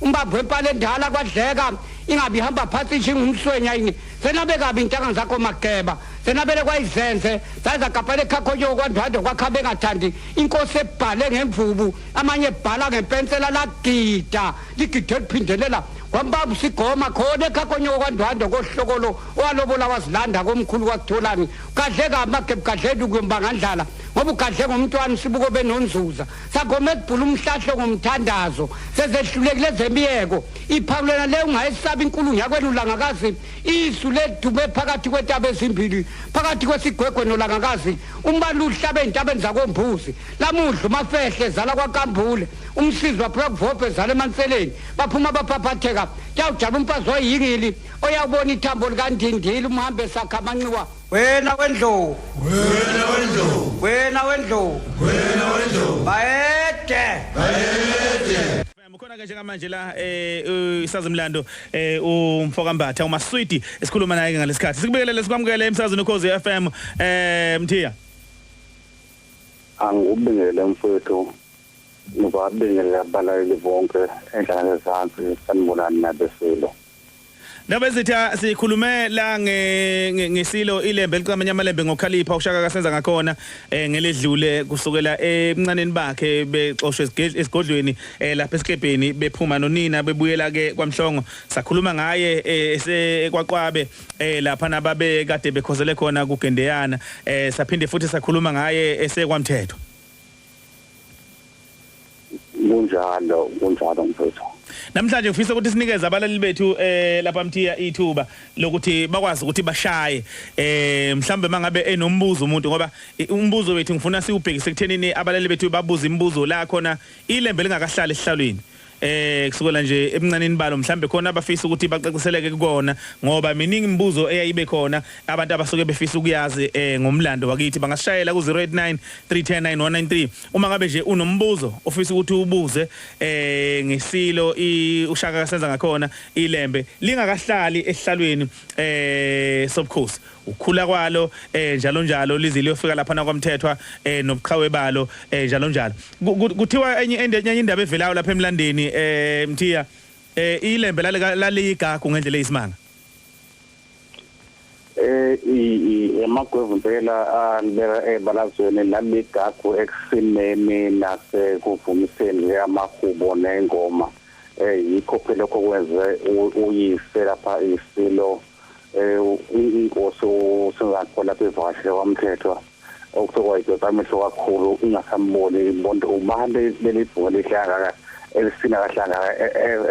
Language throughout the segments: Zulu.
Umbabwepale ndala kwadleka ingabi hamba phansi njengumswenya ini senabe kabi intanga zakho mageba senabele kwayizenze zaza kapale khakho kwandwado kwakhabe ngathandi inkosi ebhale ngemvubu amanye ebhala ngempensela lagida ligide liphindelela kwambaba sigoma khona ekhakho kwandwado kohlokolo walobola wazilanda komkhulu kwakutholani kadleka amagebu kadleka kwembangandlala ngoba ugadle ngomntwana sibuko benonzuza sagoma ekubhula umhlahlo ngomthandazo sezehlulekile zemiyeko iphawulena le ungayesaba inkulu yakwenu langakazi isu ledume phakathi kwetaba ezimbili phakathi kwesigwegwe nolangakazi umbali uhlabe entabeni zakombuzi lamudla umafehle zala kwaKambule umsizwa Brockvophe zala emanseleni baphuma baphaphatheka tawujaba umfazi oyingili oyabona ithambo likandindili umhambe sakha amanxiwa wena wendlovu bayede Ukhona ke njengamanje la isazimlando umfokambatha uMaswidi esikhuluma naye ngalesikhathi sikubekele sikwamukele emsazweni ukhozi FM Mthiya Angubingele mfowethu nobabingele abalaleli bonke endlala ezansi sanibonani nabesilo Nabezitha sikhulume la ngesilo ilembe liqhamanya amalembe ngokhalipha ushaka kasenza ngakhona ngeledlule kusukela emncaneni bakhe bexoshwe esigodlweni lapha esikebheni bephuma nonina bebuyela ke kwaMhlongo sakhuluma ngaye esekwaqwabe lapha nababe kade bekhozele khona kuGendeyana saphinde futhi sakhuluma ngaye esekwamthetho kunjalo mfowethu Namhlanje ufisa ukuthi sinikeze abalali bethu lapha Mthiya ithuba lokuthi bakwazi ukuthi bashaye mhlambe mangabe enombuzo umuntu ngoba umbuzo wethu ngifuna siubhekise ekuthenini abalali bethu babuza imibuzo la khona ilembe lingakahlala esihlalweni kusukela nje emncaneni balo mhlambe khona abafisa ukuthi bacaciseleke kukona ngoba miningi imibuzo eyayibe khona abantu abasuke befisa ukuyazi ngomlando wakithi bangasishayela ku 089 310 9193 uma ngabe nje unombuzo ofisa ukuthi ubuze ngesilo uShaka kasenza ngakhona ilembe lingakahlali esihlalweni sobukhosi ukhula kwalo njalo njalo lizile yofika lapha na kwaMthethwa nobuqhawe balo njalo njalo kuthiwa enye indaba evelayo lapha emlandeni Mthiya ilembe laligagu ngendlela eyisimanga emagwevu impela alibeka ebalazweni laligagu ekusimeni nasekuvumiseni amahubo nengoma yikho phela lokho kwenze uyise lapha isilo inkosi usengakho lapha evashe kwaMthethwa okuthiwa idota amehlo kakhulu ingasamboni ibonto ubale lelibhuku lihlanga elisina kahlanga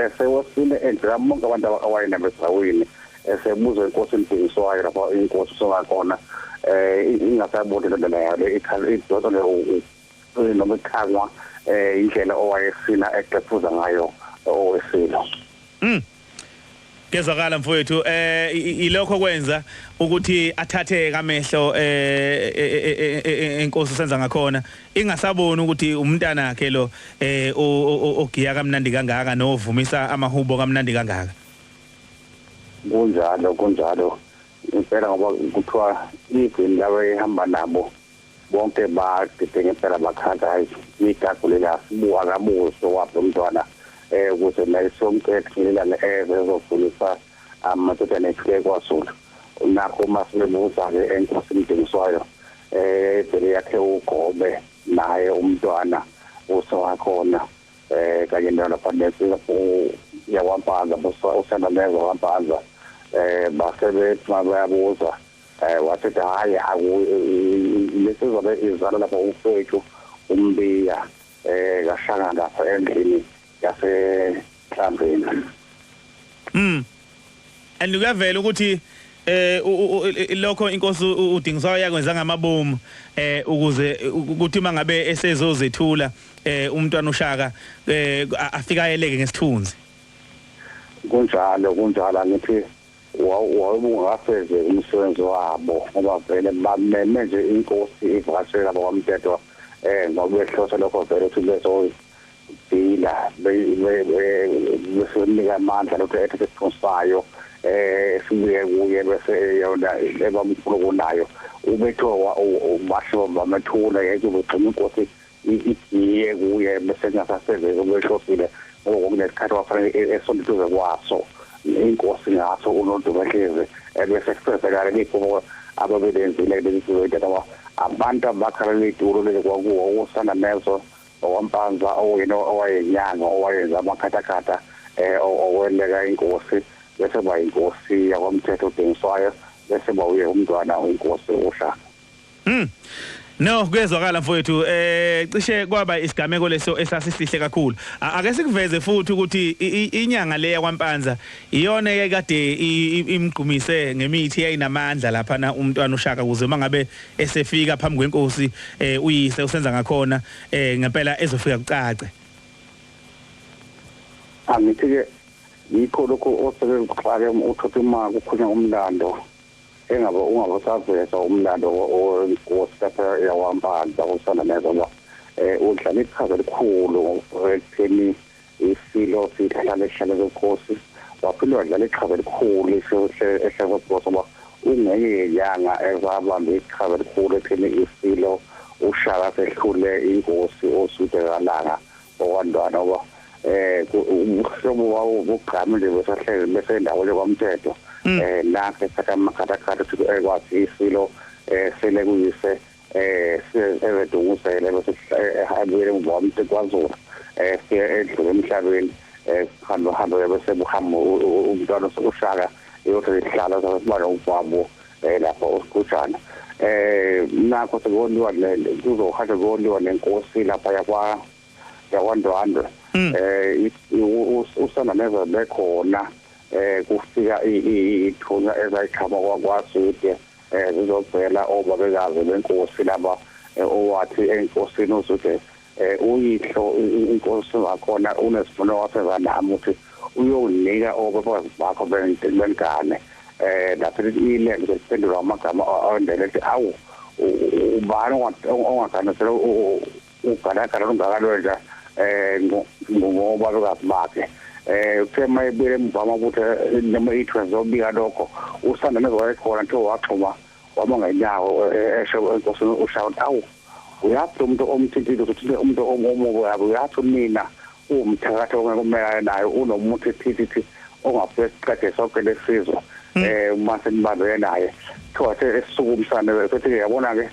esewasine endlela monke abantu awayenabesawini esebuza inkosi impingiswayo lapha inkosi usengakona ingasaboni lendlela yalo idota noma ikhangwa indlela owayesina eqephuza ngayo owesilo kezwakala mfowethu ilokho kwenza ukuthi athathe kamehlo enkosi senza ngakhona ingasaboni ukuthi umntana wakhe lo ogiya kamnandi kangaka novumisa amahubo kamnandi kangaka kunjalo impela ngoba kuthiwa igwini lawe ehamba nabo bonke bagidinga impela bakhakayi igagu lela sibuka kabuso wapho umntwana ukuze la isomkethela ezofundisa amadodana ekhe kwaSulu nakho masibebuza ke enkosi impingiswayo phela yakhe uGobe naye umntwana usewakhona kanye nalapha yawaMpanza usanda lezo waMpanza basebethi bayabuza wathi hayi lesizobe izala lapha umfowethu umbiya kaShaka lapha endlini yasehlambeni andikavela ukuthi lokho inkosi uDingiswayo yakwenza ngamabomu ukuze ukuthi mangabe esezozethula umntwana uShaka afika ayeleke ngesithunzi kunjalo ngithi wawungafeze umsebenzi wabo ngoba vele bameme nje inkosi ivakashela kwaMthethwa ngoba behlosa lokho vele ukuthi lezo dila besenika amandla lokho ethe kusayo sibuye kuye bese yona lebamkhulu kunayo ubetho ubasho bamethula yeke begcina inkosi igiye kuye bese ngasaseveze ubehlosile ngokunesikhathi wafanele esonduze kwaso inkosi ngaso uNondubahleze bese kusesekala likhulu ababelenzile belizwe ngoba abantu abakhala ituro lekwakuwo usana nezo owaMpanza owayenyanga owayenza amakhathakhatha oweleka inkosi bese ba inkosi yakwaMthethwa uDingiswayo bese bawuye umntwana inkosi uShaka no kwezwakala mfowethu cishe kwaba isigameko leso esasisihle kakhulu ake sikuveze futhi ukuthi inyanga leya kwaMpanza iyona ekade imgqumise ngemithi eyinamandla lapha na umntwana uShaka kuze mangabe esefika phambi kwenkosi uyise usenza ngakhona ngempela ezofika kucace angithi ke yikho lokho osebenzixake uthothi ima kukhulunywa umlando ungabosaveza umlando wenkosi lapha yawaMpanza usana nezo udlala iqhaza elikhulu ekutheni isilo sihlala kwenkosi waphinde wadlala iqhaza elikhulu ehlala kwenkosi ngoba ungeyeyanga ezabamba iqhaza elikhulu ekutheni isilo uShaka sehlule inkosi osudekalanga okwandwana ngoba umhlobo wawo ugqame nje besahlele bese ndawo kwaMthethwa nakhe sakamakhathakhatha ukuthi ekwazi isilo sele kuyise evedungusele bese ehambile ngomuntu kwaZulu siya edlule emhlabeni hamba bese buhamba umntwana uShaka yothi ihlala sabana ubabo lapha uSkhujana nakho sekoliwa kuzohamba koliwa nenkosi lapha yakwaNdwandwe usana neza bekhona kufika ithunya ezayikhama kwaSude zizobhela obabekazi benkosi laba owathi enkosini uSude uyihlo inkosi wakhona unesifuno waseva nami ukuthi uyonika obabazi bakho bengane lapho ilenze siphendula amagama awendele ethi awu ubani ongakanisela uganagana ungakalwenza ngoba bekazi bakhe uthe ebile mvama ukuthi noma ithwe zobika lokho usanda nezowayekhona nto waxhuma waba ngenyawo esho enkosini ushout awu uyathi umuntu omthintile ukuthi umuntu omubo yabo uyathi mina umthakatho ongekumela nayo unomuntu ethithi ongaphethe sonke lesizwe mase nibaze naye thothi esisukumsana futhi yabona ke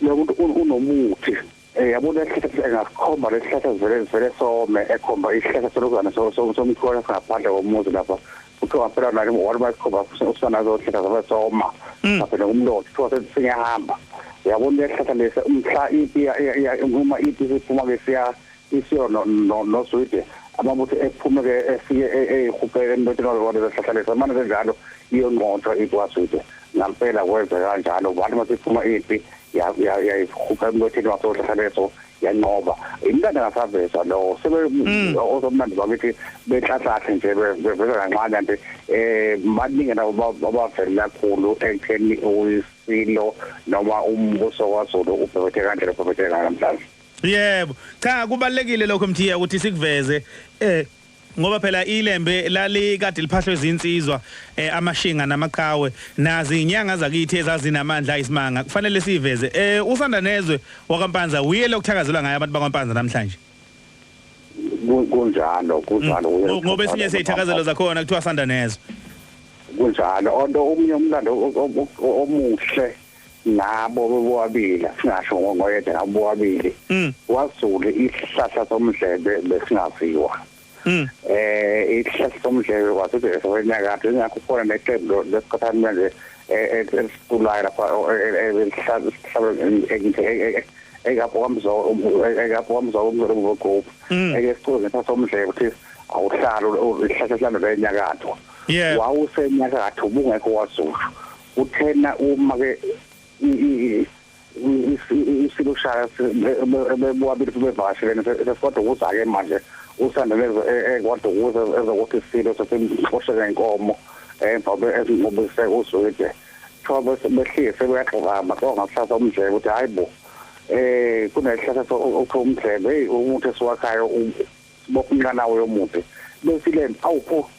lo muntu unomuthi yabona isihlahla engakhomba lesihlahla vele some ekhomba isihlahla solokana somkhona ngaphandle komuzi lapha uthiwa phela naye wona bayikhomba usana zohlahla zabasoma lapha umlotho thothi singahamba yabona isihlahla lesa umhla uma ithi siphuma ke isiyo noswede amabutho ephume ke efike ehuphe emntwini wona isihlahla lesa manje kanjalo iyonqontshwa ikwaswede ngampela kwenza kanjalo abantu masiphuma ipi yayihupha emntwini wasohlahla leso yanqoba imntana ngasaveza lo sebe ozomnandi bakithi behlahlahle nje beveza kancane nje baningi nabo abavela kakhulu ekutheni uyisilo noma umbuso waZulu ubhekethe kanjalo ubhekethe namhlanje. Yebo cha kubalekile lokho Mthiya ukuthi sikuveze ngoba phela ilembe lali kade liphahlwe izinsizwa amashinga namaqhawe nazi inyanga zakithi ezazinamandla isimanga kufanele siveze usanda nezwe wakwaMpanza uye lokuthakazelwa ngaye abantu bakwaMpanza namhlanje kunjalo ngoba esinye seyithakazelo zakhona kuthiwa sanda nezwe kunjalo onto omunye umlando omuhle nabo bobabili singasho ngoyedwa nabo bobabili wazule isihlahla somdlebe besingaziwa isihlahla somdlebe kwasebenzisa wenyakatho ingakho khona neqembu lesikhathani manje esitulayo lapha egaphamzo umgroup ekesicuzisa somdlebe ukuthi awuhlala isihlahla sihlala lenyakatho wawusenyakatho ubungekho waZulu uthena uma ke isilushaya bebobabili bevakashelene sekodwa ukuzake manje usandelezo kodwa ukuze ezokuthi isilo sesimxosheke inkomo emva ezingobise uzwede thoba behlise sebeyaxhama kongahlasa umdlebe ukuthi hayibo kunesihlahla okhomdlebe umuntu esiwakhayo bopumlanawo yomuntu besile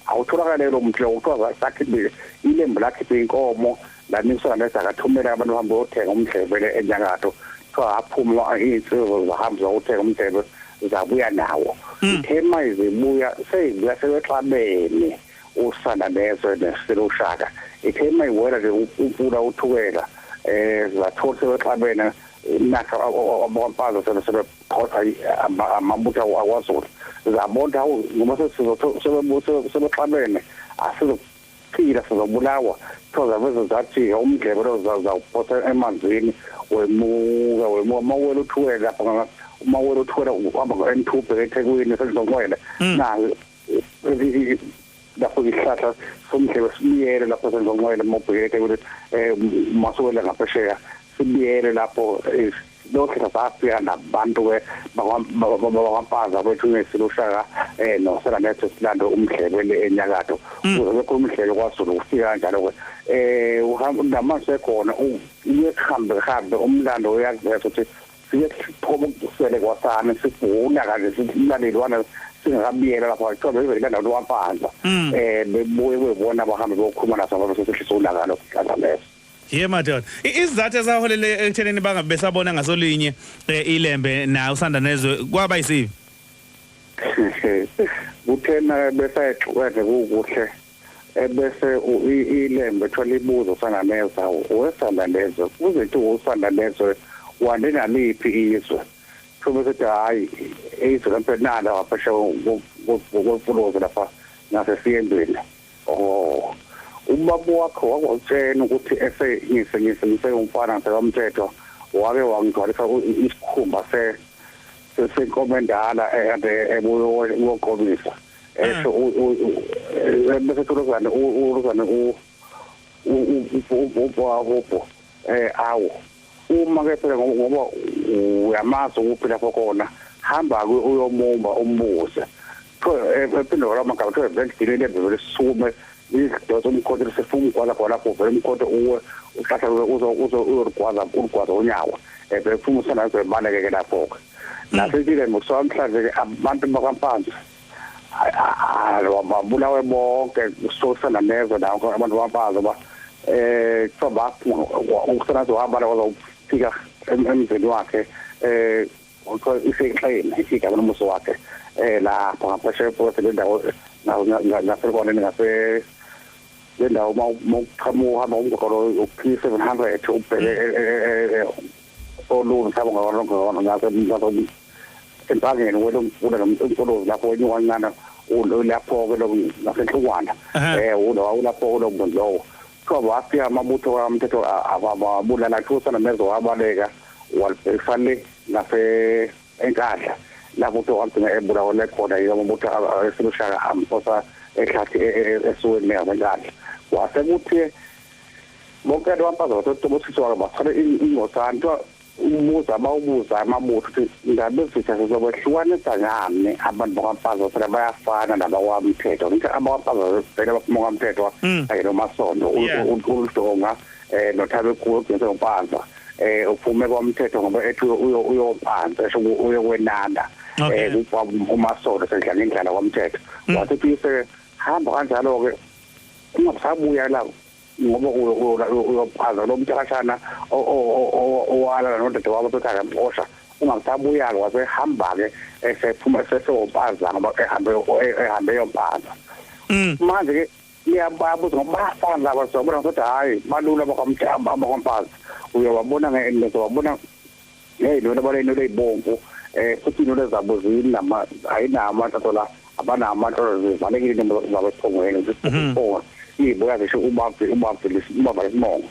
awutholakala lo muntu ukuthiwa sakhiphe ilembu lakhiphe inkomo laniswa nesakathumela abantu hamba othenga umdlebe enyakatho kuthiwa aphuma insizwe zahamba zokuthenga umdlebe zabuya nawo ithema izibuya seyibuya sebexabene usana nezwe nesilushaka ithema iwela nje upula uthukela zathola sebexabene nakho abamfazi sebephotha amabutha akwaZulu zabonda ngoba sebexabene asizophila sizobulawa thoza bese zathi umdlebe lo zawuphotha emanzini wemuka amawele uthukela lapha umawele uthukela uhamba ngo-N2 eThekwini senzonqwele nayo lapho isihlahla somdlebe sibiyele lapho senzonqwele mobhekete ukuthi masuwele ngaphesheya sibiyele lapho lokho safika nabantu ke bakwaMpanza bethu ngesilushaka nosela nethe silando umdlebe enyakatho uzokho umdlebe kwaZulu ufika kanjalo ke uhamba namanje khona uyehambe umlando uyakuveza ukuthi siyephoba ukusele kwasana sifuna kanje silalelwana singakabiyela lapha qobe ivele kanjalo kwaMpanza bebuye bebona abahambe bokhuluma naso abantu sesihlulaka lo kazameso. Madoda izizathu ezaholele ekuthenini bangabe besabona ngasolinye ilembe na usanda nezwe kwaba yisibi uthena besayixweze kukuhle bese ilembe thola ibuzo usanda nezwe wesanda nezwe kuzethi usanda nezwe wandena liphi izwe kube sethi hayi izwe lempela waphesha ngokufuloza lapha nasesiyendweni ubaba wakho wakutshena ukuthi ngise umfana sekamthetho wake wangigcwalisa isikhumba senkomendala ebuye uyoqobisa bese tulozana ulozana awu uma ke phela ngoba uyamazi ukuphila khona hamba uyomumba umbuze phela amagama kuthiwa vele vele sume idodo umkhonto sefuna kwala lapho vele umkhonto uwe uhlahla uzorgwaza unyawo befuna usana zebaleke lapho nasizile mosomhlanje abantu bakampanzi babulawe bonke usosana nezo nawo abantu bampanzi ba soba usana zohamba uzofika emzini wakhe ukho isekleni ifika nomuso wakhe lapha ngaphesheya phakathi lendawo ngasekona ngase lendawo mawuqhamuka mawungokolo u-P700 ubheke olungu sabo ngakho ngase empangeni wena nomntolozi lapho wenyukancane lapho ke lo ngasenhlukwana ulapho lo mbondlo ngoba wafika amabutho kamthetho ababulala kusana mezo wabaleka walifale ngase enkadla lapho wagcina ebulawa lekhona yamabutho esilushaka amposa ehlathi esuweni leyankadla wasekuthi bonke abampaza batotobosiswa bathole ingosana umuza bawubuza amabutho ukuthi ngabe sithatha sokwehlukanisa ngani abantu bakampaza phela bayafana nabawamthetho ngithi abakampaza phela baphuma kwamthetho kanye nomasondo uLudonga noThabe Khulu njengoMpanza uphume kwamthetho ngoba ethi uyophansi esho uyokwenanda umasondo sedlala indlela kwamthetho wathi phise hamba kanjalo ke ungasabuya la ngoba uyophaza lo mntakashana owala nodade wabo bekhaya mposha ungasabuya wasehamba ke esephuma sesopaza ngoba ehambe yompaza manje ke liyababuza ngoba bafana laba sobona ukuthi hayi balula bakamthamba abakompaza uyawabona ngezo wabona lona baleno leyibomvu futhi lona zabo zinama ayinama ntathola abanama zivalekile zabephongweni zisiphonga ibuya ngisho ubaba lesinongo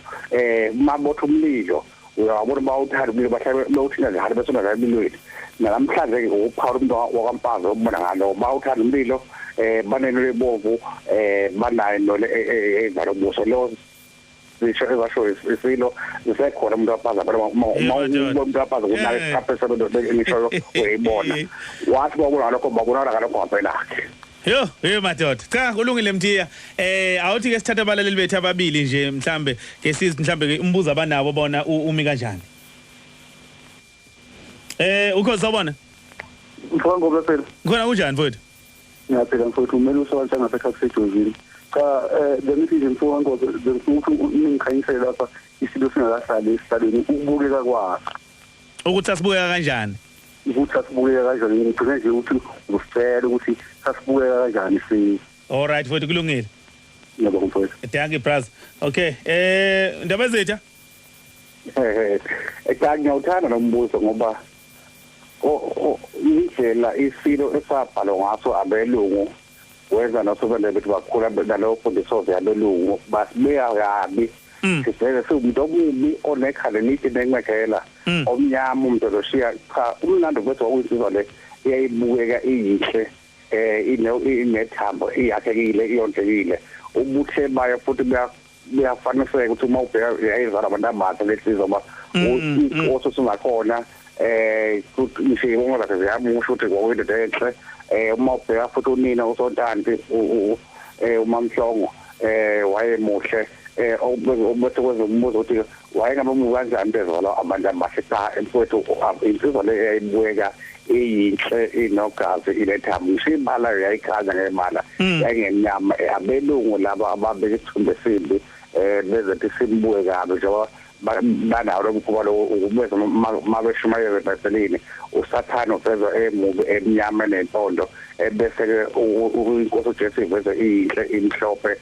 mabotha umlilo uyabona bawuthanda umlilo bahlabe bawuthina njalo besona la emilweni namhlanje ke uPaul umuntu wakampaza ubona ngalo bawuthanda umlilo baneno lebovu banayo nole ezalo buso lo bisho ebasho isilo isekhona umuntu wapaza umuntu wapaza kunake isikhathi sebedodeke ngisho uyibona wathi babona lokho babona ngalokho ngempela Yo madoda cha kulungile Mthiya awuthi ke sithatha abalaleli bethu ababili nje mhlambe ke sizi mhlambe ke umbuzo abanabo bona umi kanjani ukhoza ubona mfowethu ngoba phela khona kunjani mfowethu ngiyaphela mfowethu umele usawatha ngapha kusejozini cha bemithi nje mfowethu ngoba bekuthi ningikhanyisele lapha isilo singakahlali esisaleni ukubukeka kwaso ukuthi asibukeka kanjani ukuthi asibukeka kanjani ngicela nje ukuthi usicela ukuthi asibukeka kanjani si alright mfowethu kulungile yebo mfowethu thank you bros okay ndaba zethu ngiyawuthanda nombuzo ngoba indlela isilo esabhalwa ngaso abelungu wenza nosobele bethi bakhula nalokho lesoze yabelungu basibeya kabi sisele siumuntu omubi onekhala lithi nencekela omnyama umuntu loshiya cha umlando kwethu okuyisizwa le iyayibukeka iyihle inethambo iyakhekile iyondlekile ubuthe bayo futhi buyafaniseka ukuthi uma ubheka yayizala abantu abatha lesizwe ba oso singakhona kuthi ngibonga ukuthi ziyamusho ukuthi kwawethu enhle uma ubheka futhi unina uSontanti uMamhlongo wayemuhle obese kwenza umbuzo ukuthi wayengabe umubi kanjani bezolo abantu abahle cha emfowethu insizwa le eyibukeka iyinhle inogazi ilethambo ngisibala yayikhanya ngemala yangenyama abelungu laba ababeka isithombe simbi bezethi simbuke kabi njengoba banawo lo mkhuba lo ubese mabeshumayeze baselini usathana ufezwa emubi emnyama nempondo bese ke inkosi uJesu iveze inhle imhlophe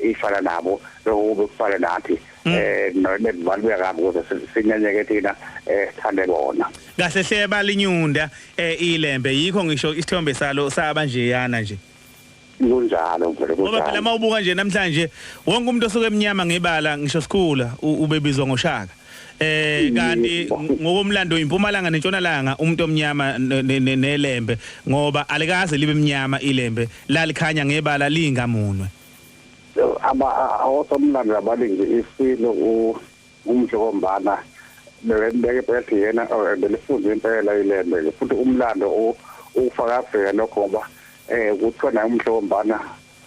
ifana nabo lokho kufana nathi nolebali kabi ukuze sinyenyeke thina sithande bona kahle hle balinyunda ilembe yikho ngisho isithombe salo sabanjeyana nje kunjalo vele ngoba phela mawubuka nje namhlanje wonke umuntu osuke eminyama ngebala ngisho sikhula ubebizwa ngoShaka kanti ngokomlando impumalanga nentshonalanga umuntu omnyama nelembe ngoba alikaze libe emnyama ilembe lalikhanya ngebala lingamunwe awosomlando abalingi isilo umhlokombana beke bethi yena belifunde impela ilembe futhi umlando ufakazela lokho ngoba kuthiwa nayo umhlombana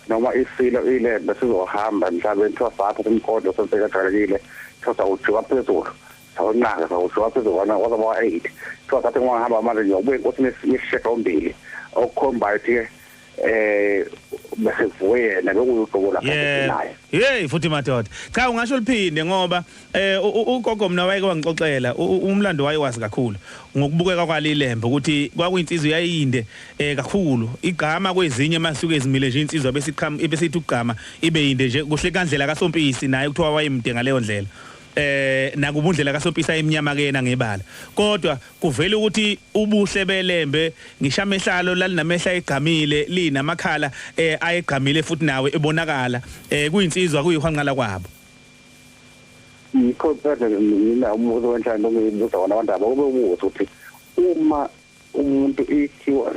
noma isilo ilembe sizohamba emhlabeni thosapho kumkhondo sesekajwayelekile thosa ujuka phezulu sawunaka sawujuka phezulu wana kwaba 8 thosa athi ngihamba manje ngiyobuye inkosi yesishekombili okukhomba ukuthi bese vuwena bekuyuqobola naye hey futhi madoda cha ungasho liphinde ngoba ugogo mina wayeke wangixoxela umlando wayewazi kakhulu ngokubukeka kwalilembe ukuthi kwakuyinsizwe yayinde kakhulu igqama kwezinye masuke ezimile nje insizwa besithi ugqama ibe yinde nje kuhle kandlela kaSompisi naye kuthiwa wayemde ngaleyo ndlela nakubundlela kaSompisa eminyama kena ngebala kodwa kuvela ukuthi ubuhle belembe ngishamehlalo lalinamehla egqamile linamakhala ayegqamile futhi nawe ebonakala kuyinsizwa kuyihwanqala kwabo ikhophethe mina umuntu wenhlalo ngibuza wona abantaba ube ubuzo ukuthi uma umuntu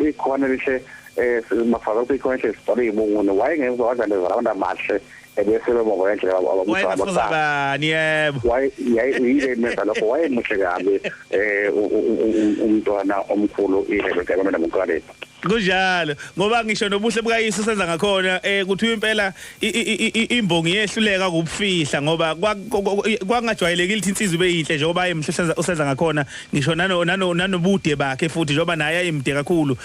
ikhona lihle mafaka kwikhonhle story ibungune wayengezwa wadlaleza abantu amahle ebese bebonga endlela ababani yebo yayile meza lokho wayemuhle kabi umntwana omkhulu ile begamela ngokale kunjalo ngoba ngisho nobuhle bukaYesu senza ngakhona kuthi impela imbongi yehluleka ukufihla ngoba kwangajwayelekile ukuthi insizwe beyinhle njengoba emhle usenza ngakhona ngisho nanobude bakhe futhi njengoba naye ayimde kakhulu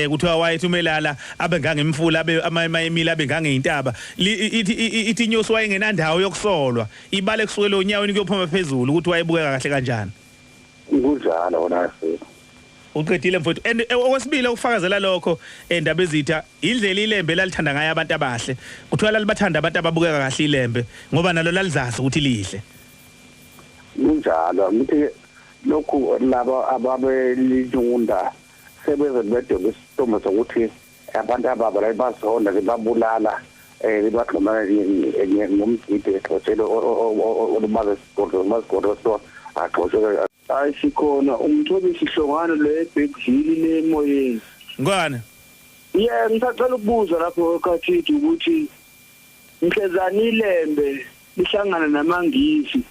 kuthiwa wayethi umelala abe ngangemfula abe amayemila abe ngangeyintaba ithi inyosi wayengenandawo yokusolwa ibale kusukela onyaweni kuyophuma phezulu ukuthi wayebukeka kahle kanjani kunjalo wona uqedile mfowethu and okwesibili ukufakazela lokho endaba ezitha indlela ilembe lalithanda ngayo abantu abahle kuthiwa lalibathanda abantu ababukeka kahle ilembe ngoba nalo lalizazi ukuthi lihle kunjalo mithi lokhu laba ababelidunda sebeze bedobe isithombe sokuthi abantu ababa bazonda babulala libaxhoma ngomgidi exoshelo olumaze isikolo so axoshelo ayisikhona umthobi sihlongano lebhekvili lemoyeni ngwana ngisacela ukubuza lapho ekhathithi ukuthi mhlezani ilembe lihlangana namangisi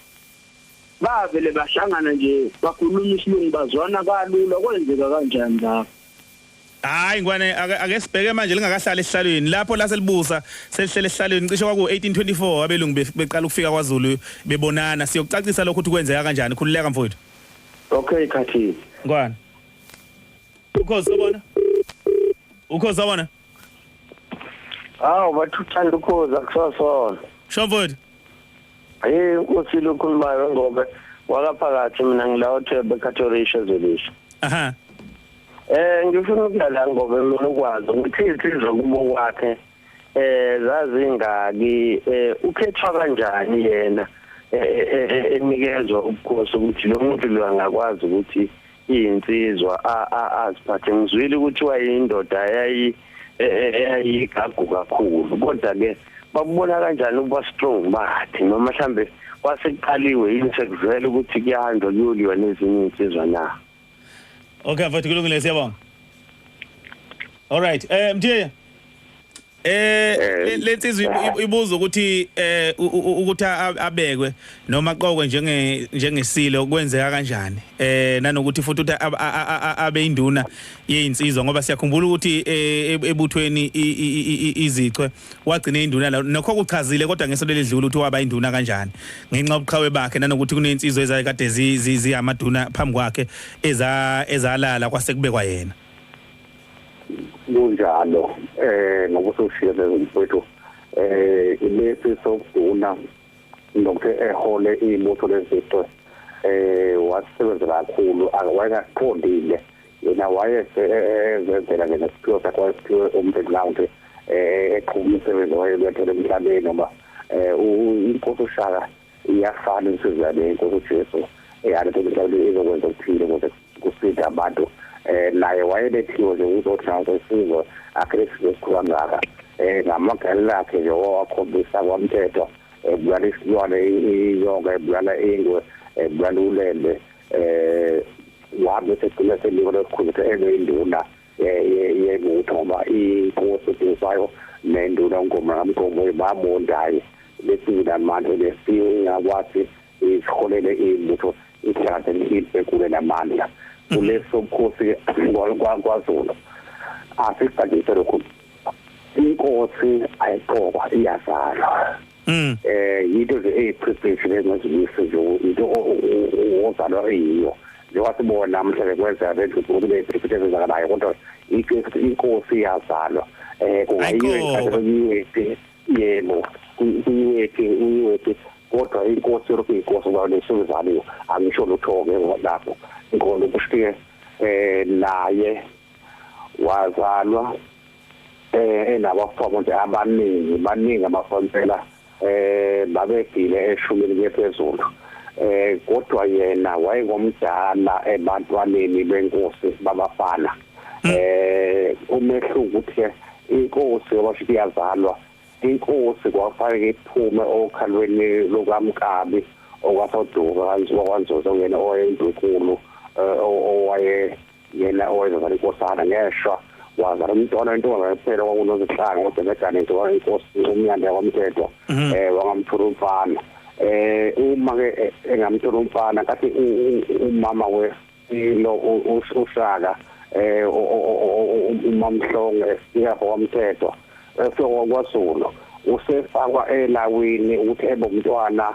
bavele bahlangana nje bakhuluma isilungu bazwana kalula kwenzeka kanjani lapho hayi ngwane ake sibheke manje lingakahlala esihlalweni lapho la selibusa selihlele esihlalweni cishe kwaku 1824 abelungu beqala ukufika kwaZulu bebonana siyokucacisa lokho ukuthi kwenzeka kanjani khululeka mfowethu okay khathi ngwane ukhoza bona bathuthanda ukhoza kusasona shomfowethu inkosi lokhulumayo ngoba wakaphakathi mina ngilawuthebe Catholic Zelisha aha ngifuna ukudlala ngoba mina ukwazi ukuthi insizwa kubo kwakhe zazingaki ukhethwa kanjani yena enikezwa ubukhosi ukuthi lo muntu lo angakwazi ukuthi insizwa aziphathe ngizwile ukuthi wayindoda yayigagu kakhulu kodwa ke babona kanjani ukuba strong bathi noma mhlambe kwasekuqaliwe yini sekuvela ukuthi kuyahanjwa kuyoliwa nezinye insizwa na okay mfowethu kulungile siyabonga all right mthiya lensizwe ibuza ukuthi ukuthi abekwe noma aqokwe njengesilo kwenzeka kanjani nanokuthi futhi ukuthi abe induna yeyinsizwa ngoba siyakhumbula ukuthi ebuthweni izichwe wagcina induna la nokho kuchazile kodwa ngeso ledlula ukuthi waba induna kanjani ngenxa yobuqhawe bakhe nanokuthi kunensizwe ezayikade ziyamaduna phambi kwakhe ezalala kwasekubekwa yena kunjalo ngokusushiyele mfowethu ilesi sokuduna nokho ehole ibutho lezitho wasebenza kakhulu akawayaqondile yena wayezenzela ngesiphiwo sakhe wayesiphiwe umphefumulo eqhuma umsebenzi wayebethele emhlabeni noma inkosi uShaka iyafana insizwane inkosi uJesu eyalethele emhlabeni izokwenza ukuphila ukuze kusinde abantu naye wayelethiwe nje uzothanda isizwe akristu esikhula ngaka ngamagala akhe nje owakhombisa kwamthetho ebulala isilwane iyonga ebulala ingwe ebulala ulembe wabe seqile seliko lokukhulisa induna yebutho ngoba inkosi esisayo nenduna ngomnqamqomo babondayo lesina manje lesiyo ngakwazi isiholele ibutho ihlanganise inkulu namandla kuleso mkhosi kwaZulu asiqadise lokho inkosi ayiqokwa iyazalwa yinto nje eyiprivilege lengazibise nje into ozalwa eyiyo njengoba sibona namhlanje kwenza lento kube iprivilege zakanayo kodwa inkosi iyazalwa kungayiwe yebo kuyiwe kodwa inkosi lokhu inkosi ngoba lesizaliwe angisho lutho-ke lapho inkolo kushiye naye wazalwa enabafana nje baningi abafana babegile eshumini lephezulu kodwa yena wayengomdala ebantwaneni benkosi babafana umehluko ukuthi inkosi wabashiya yazalwa inkosi kwafanele iphume okhalweni lukaMkabi okwaSoduka wakwanzoza yena owayendunkulu owaye yena owayezala inkosana ngeshwa wazala umntwana intombi phela kwakunozihlanga kodwa begane nje inkosi umnyanda kwamthethwa wangamthula umfana uma ke engamthula umfana kathi umama wesilo uShaka umamhlongo esika kwamthethwa kwaZulu usefakwa elawini ukuthi ebe umntwana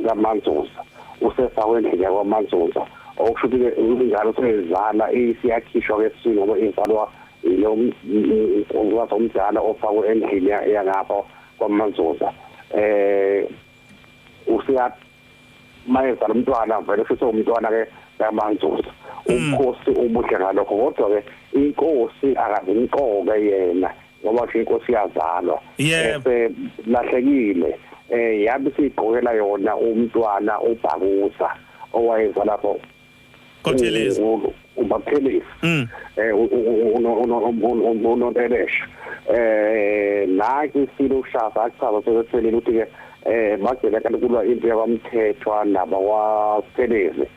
kaManzuza usefakwa endlini yakwaManzuza okusho ukuthi ingane sezala isiyakhishwa kwesini ngoba izalwa lo umntwana ofakwe endlini yangapha kwaManzuza usiya mayezala umntwana vele futhi umntwana ke kaManzuza umkhosi umuhle ngalokho kodwa ke inkosi akazinqoke yena ngoba inkosi yazalwa bese lahlekile yabe sigqokela yona umntwana uBhakuza owayeza lapho Kothelezi uBakhelezi unoNtelesha naki silo uShaka achaba sekuthelile ukuthi ke bagcina kanti kulwa into yakwamthethwa nabakwaSelezi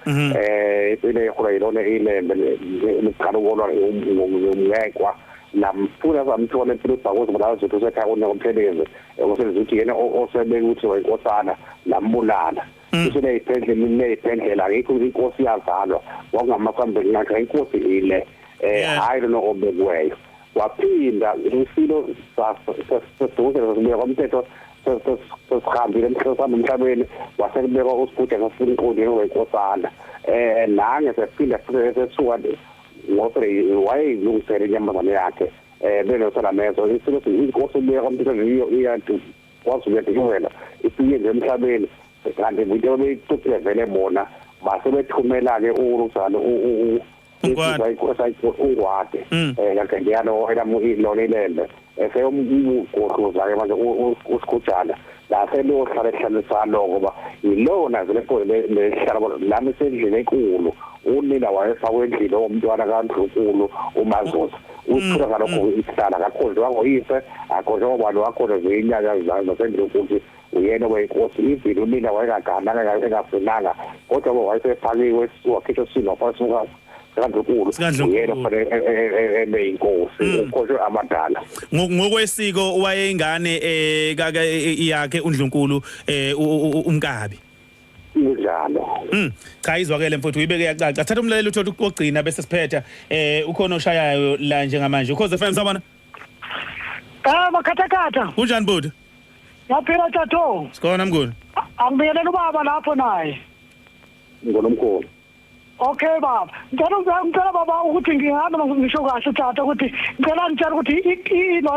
ile ikhona ilona ilembe liqala ukolwa umngekwa namfuna zamthola impilo uBhakuza ngoba azothu sekhaya unoNtelezi ngokusenza ukuthi yena osebeka ukuthi wayinkosana lambulala isele iphendlela ngikho inkosi yazalwa wakungamakwambeni ngakho inkosi ile hayi lo obekweyo waphinda isilo saseduze sibuya kwamthetho sesihambile emhlabeni wasekubekwa uSibhuda ngasinqodi wenkosana nange sesiphinda sesuka ngoba wayilungisele inyamazane yakhe benosala mezo isilo inkosi ubuya kwamthetho iyantu kwaZulu yena ifike nje emhlabeni kanti into beyixuphile vele bona basebethumela ke uRusana ungwade kanti yalo elamo ilembe eseyomgohluza ke manje usikhujana la selohlala ehlanisa lokho ngoba yilona vele lehlala lami sendlini enkulu unina wayefakwe endlini omntwana kaNdlunkulu uMazoza uthula ngalokho isihlala kakhonjwa ngoyise akhonjwa kwalo wakhona zinyaka zasendlunkulu uyena wenkosi ivilo mina wayengagana engafunanga kodwa wayesephakiwe wakhishwa sino phasuka kaNdlunkulu uyena fanele ebeyinkosi ukhonjwe abadala ngokwesiko wayengane yakhe uNdlunkulu uMkabi njalo cha izwakele mfowethu uyibeke yacaca thatha umlaleli uthola ukugcina bese siphetha ukhona oshayayo la njengamanje ukhoze FM sabona makhathakhatha kunjani buda yaphila tato sikhona mnguni angibiyelele ubaba lapho naye ngonomkhulu okay baba ngicela baba ukuthi ngihamba ngisho kahle tata ukuthi ngicela ngitshela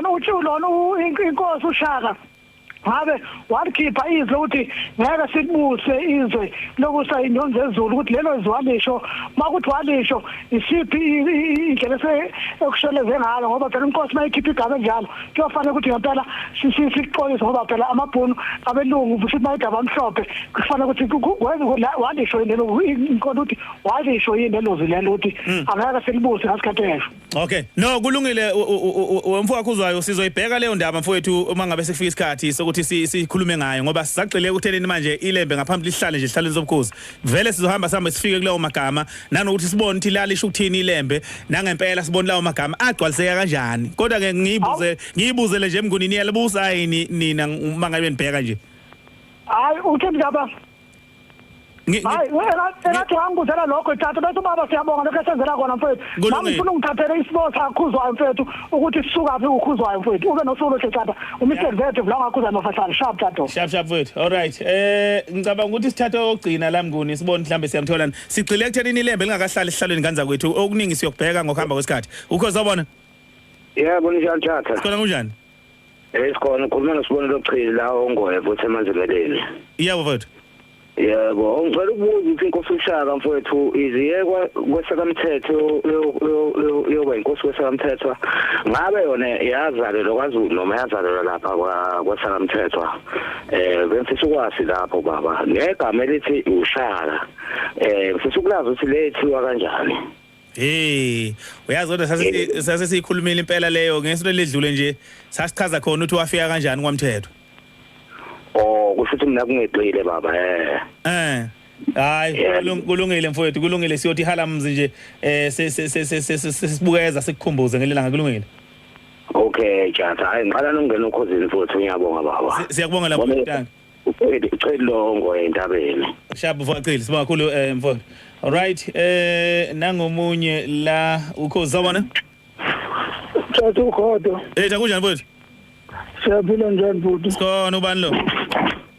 ukuthi lona inkosi uShaka ngabe walikhipha izwe ukuthi ngeke sikubuse izwe lokusa inyonzo ezulu ukuthi lelo izwalisho makuthi walisho isiphi indlela ekusheleze ngalo ngoba phela inkosi mayikhipha igaba njalo kuyofanele ukuthi ngempela sikuxolise ngoba phela amabhunu abelungu futhi mayigaba amhlophe kufanele ukuthi walisho lelo inkosi ukuthi walisho yini lelo zilelo ukuthi angeke silibuse ngasikhathi esho okay no kulungile umfowethu uzwayo sizoyibheka leyo ndaba mfowethu uma ngabe sekufika isikhathi ukuthi sikhulume ngayo ngoba sizaqile ukutheleni manje ilembe ngaphambi lihlale nje ihlaleni zobukhosi vele sizohamba sihambe sifike kuleyo magama nanokuthi sibone ukuthi lalisho ukuthini ilembe nangempela sibone lawo magama agcwaliseka kanjani kodwa ke ngiyibuzele nje emngunini yalibusa yini nina uma ngabe nibheka nje hayi uthini ngaba hayi elathi angibuzela lokho tata bese baba siyabonga lokho esenzela kona mfethu nami ngifuna ungithathele isibo sakhuzwayo mfethu ukuthi sisukaphi ukhuzwayo mfethu ube nosuku lohle tata uMr Vethu la ngakhuza nofahlala sharp tata sharp mfethu all right ngicabanga ukuthi sithatha ogcina la Mnguni sibone mhlambe siyamthola sigcile ekuthenini ilembe lingakahlali sihlalweni kanza kwethu okuningi siyokubheka ngokuhamba kwesikhathi ukho zabona yebo njani tata khona kunjani esikhona ukhuluma nosibonelo Chili la ongoye futhi emanzeleleni yebo mfethu yebo ngicela ukubuza ukuthi inkosi uShaka mfethu iziyekwa kwesakamthetho yoba inkosi kwesakamthetho ngabe yona yazalelwa kwaZulu noma yazalelwa lapha kwesakamthetho bemfisa ukwazi lapho baba negama elithi uShaka mfisa ukulazi ukuthi lethiwa kanjani uyazi kodwa sase siyikhulumile impela leyo ngesonto ledlule nje sasichaza khona ukuthi wafika kanjani kwamthetho kusho ukuthi mina kungeqile baba hayi kulungile mfowethu kulungile siyothi halamzi nje sesibukeza sikukhumbuze ngelanga kulungile okay tjata hayi ngiqala nokungena ukhosini futhi ngiyabonga baba siyakubonga lapho mntanga uChilongo entabeni shabu mfowethu sibonga kakhulu mfowethu all right nangomunye la ukho zabona tata ukhodo kunjani mfowethu siyaphila njani bhuti sikhona ubani lo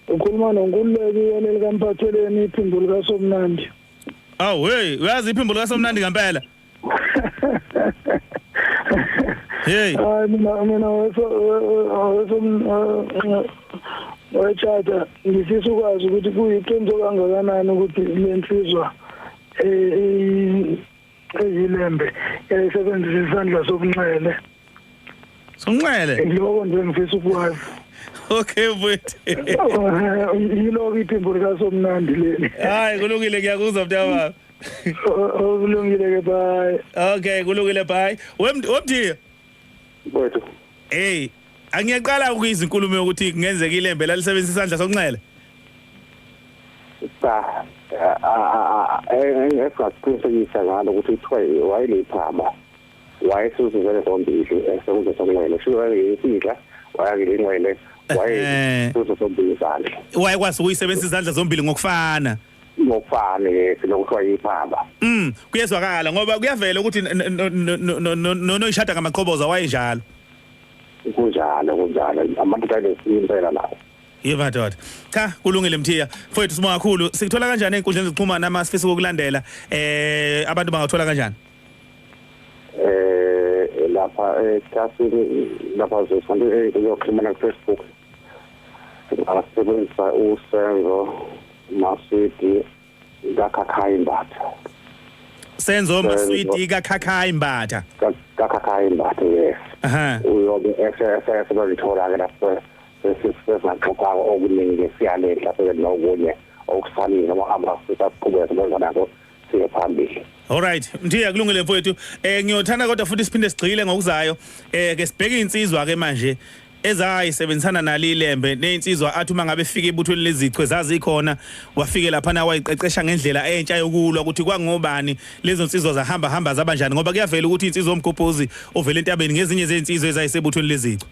ukhuluma noNkululeki yena likamphatheleni iphimbo likaSomnandi hey uyazi iphimbo likaSomnandi ngempela hey mina wethatha ngifisa ukwazi ukuthi kuyiqiniso kangakanani ukuthi lensizwa eyilembe yayisebenzisa isandla sobunxele lokho nje ngifisa ukwazi okay mfowethu yiloko iphimbo likaSomnandi leli hayi kulungile ngiyakuzwa mntaba kulungile ke bye okay kulungile bye wemthiya mfowethu angiyaqala ukuyizinkulumo ukuthi kungenzeka ilembe lalisebenzisa isandla sokunxele esingaqinisekisa ngalo ukuthi kuthiwa wayeliphamba wayesuzuzele zombili esekuze sokunxele sho wayeyifika wayakilinxele wayesuzo zombili izandla wayekwazi ukuyisebenzisa izandla zombili ngokufana silokuthiwa yiphamba kuyezwakala ngoba kuyavela ukuthi noyishada ngamaqhoboza wayenjalo kunjalo abantu ayesimpela lawo yeva dot cha kulungile mthiya mfowethu sibonga kakhulu sikuthola kanjani einkundleni zokuxhumana nama sifisa ukulandela abantu bangathola kanjani lapha ekhasini lapha zosonto yokuxhumana kuFacebook singasebenzisa uSenzo Maswidi kaKhakhayi Mbatha Senzo Maswidi kaKhakhayi Mbatha yes uyobe esebenzithola ke lapho sesisebenza okuningi siyaletha nokunye okusalile noma abafisa ukuqhubeka nokwenza siye phambili all right mthiya kulungile mfowethu ngiyothanda kodwa futhi siphinde sigcile ngokuzayo ke sibheke insizwa ke manje ezayisebenzisana nalilembe neinsizwa athi uma ngabe fika ebuthweni lezichwe zazi ikhona wafike lapha na wayiqeqesha ngendlela entsha yokulwa ukuthi kwangobani lezo insizwa zahamba zabanjani ngoba kuyavela ukuthi insizwa omgobhozi ovela entabeni ngezinye zezinsizwa ezayisebuthweni lezichwe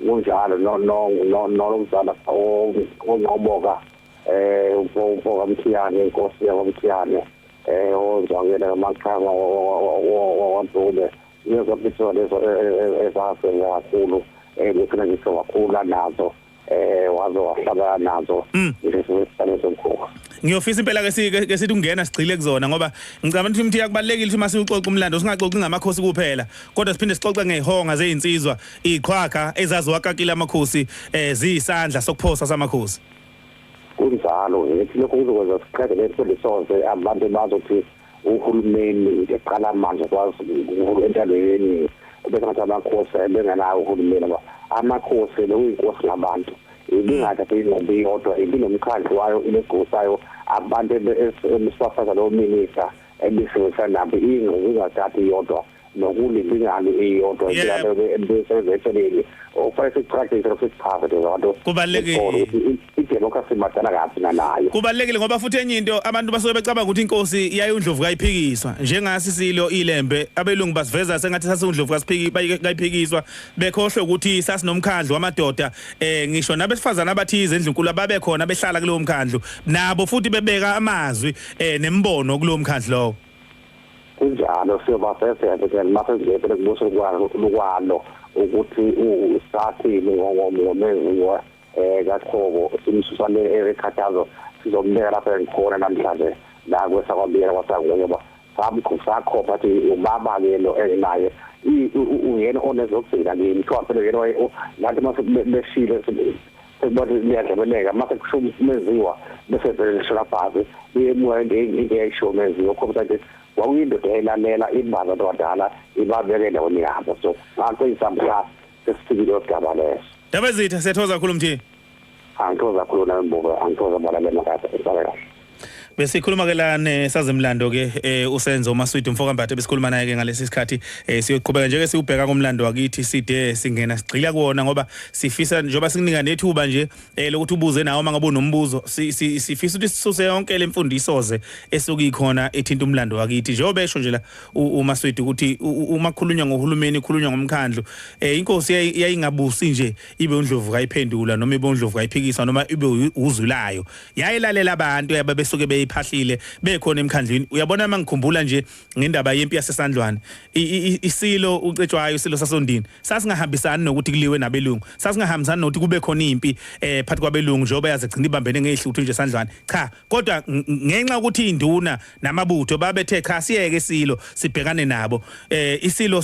kunjalo no umzala onqoboka umfoka Mthiyane inkosi yakwamthiyane ozwakela amakhanga wantule yezo bitho lezo ezasenza kakhulu ngifuna ngisho kakhulu nazo wazo wahlaba nazo isizwe somkhulu ngiyofisa impela ke sithi ungena sigcile kuzona ngoba ngicabanga ukuthi Mthiya kubalekile ukuthi masixoxe umlando singaxoxi ngamakhosi kuphela kodwa siphinde sixoxe ngehonga zezinsizwa iqhwakha ezaziwakakile amakhosi ziyisandla sokuphosa samakhosi kunjalo ngithi lokho kuzokwenza siqede lesonze abantu bazothi uhulumeni eqala manje kwazi entalweni bese ngathi amakhosi bengenawo uhulumeni amakhosi lokuyinkosi labantu ibingathatha ingqobi yodwa ibinomkhandlu wayo inegosayo abantu ebesifafaza lo minister ebisebenzisa nabo ingqobi ingathathi yodwa nokulingana iyodwa nje ofisa practice ofisichaza lezonto kubalekile idemocracy madala kathi nayo kubalekile ngoba futhi enye into abantu basuke becabanga ukuthi inkosi iyayi uNdlovu kayiphikiswa njengasi silo ilembe abelungu basiveza sengathi sasiuNdlovu kayiphikiswa bekhohlwe ukuthi sasinomkhandlu wamadoda ngisho nabesifazana abathize endlunkulu babe khona behlala kulowo mkhandlu nabo futhi bebeka amazwi nembono kulowo mkhandlu lowo kunjalo siyobaseseke mase kubuso kwalo ukuthi usathile ngomeziwa kaThobo simsusane erekhathazo sizombeka lapha enkhona namhlanje la kwesakwabiyela kwasangoba samkhusakho bathi ubaba ke lo enaye uyena onezokugcina kimi kwaphe yena ngathi mase beshile sebona liyadlebeleka mase kushumeziwa bese beshela phansi iyemuwa into eyishomeziwa khona ukuthi wawuyindoda elalela imbaza abadala ibabeke ndawoni yabo so ngakho isamhla sesifikile ogaba leso Dabezitha siyathoza kakhulu mthi angithoza kakhulu nambobo angithoza balale makade esabela besikhuluma ke la nesazimlando ke usenzo Maswidi Mfokambathe besikhuluma naye ke ngalesi sikhathi siyoqhubeka nje ke siubheka komlando wakithi side singena sigcila kuona ngoba sifisa njoba sikunika nethuba nje lokuthi ubuze nawe mangabe unombuzo sifisa ukuthi sisuse yonke lemfundisoze esukikhona ethinta umlando wakithi njengoba esho nje la uMaswidi ukuthi uma khulunywa ngohulumeni khulunywa ngomkhandlu inkosi yayingabusi nje ibe uNdlovu kayiphendula noma ibe uNdlovu kayiphikiswa noma ibe uzulayo yayilalela abantu yababesuke phahlile bekhona emkhandlweni uyabona mangikhumbula nje ngendaba yempi yasesandlwane isilo ucetshwayo isilo sasondini sasingahambisani nokuthi kuliwe nabelungu sasingahambisani nokuthi kube khona impi phakathi kwabelungu njengoba yazigcina ibambene ngehluthu nje esandlwane cha kodwa ngenxa ukuthi induna namabutho babethe cha siyeke isilo sibhekane nabo isilo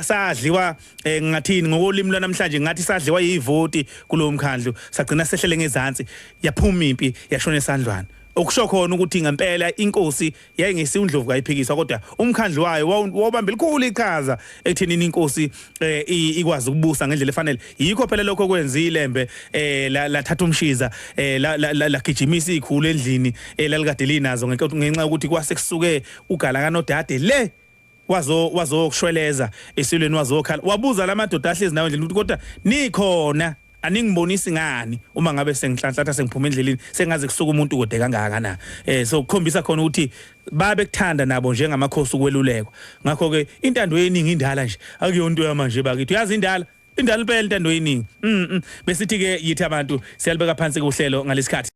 sadliwa ngathini ngokolimi lwanamhlanje ngathi sadliwa yivoti kulo mkhandlu sagcina sehlele ngezantsi yaphuma impi yashona esandlwane okusho khona ukuthi ngempela inkosi yayingesi uNdlovu kayiphikiswa kodwa umkhandlu wayo wobamba likhulu ichaza ekuthenini inkosi ikwazi ukubusa ngendlela efanele yikho phela lokho kwenza ilembe lathatha umshiza lagijimisa ikhulu endlini lalikade linazo ngenxa ukuthi kwase kusuke ugala kanodade le wazokushweleza esilweni wazokhala wabuza lamadoda ahlezi nawe endlini ukuthi kodwa nikhona aningibonisi ngani uma ngabe sengihlanhlatha sengiphuma endleleni sengaze kusuka umuntu kode kangaka na so ukukhombisa khona ukuthi babe kuthanda nabo njengamakhosi ukwelulekwa ngakho ke intando yeningi indala nje akuyonto yamanje bakithi uyazi indala impela intando yeningi besithi ke yithi abantu siyalibeka phansi kuhlelo ngalesikhathi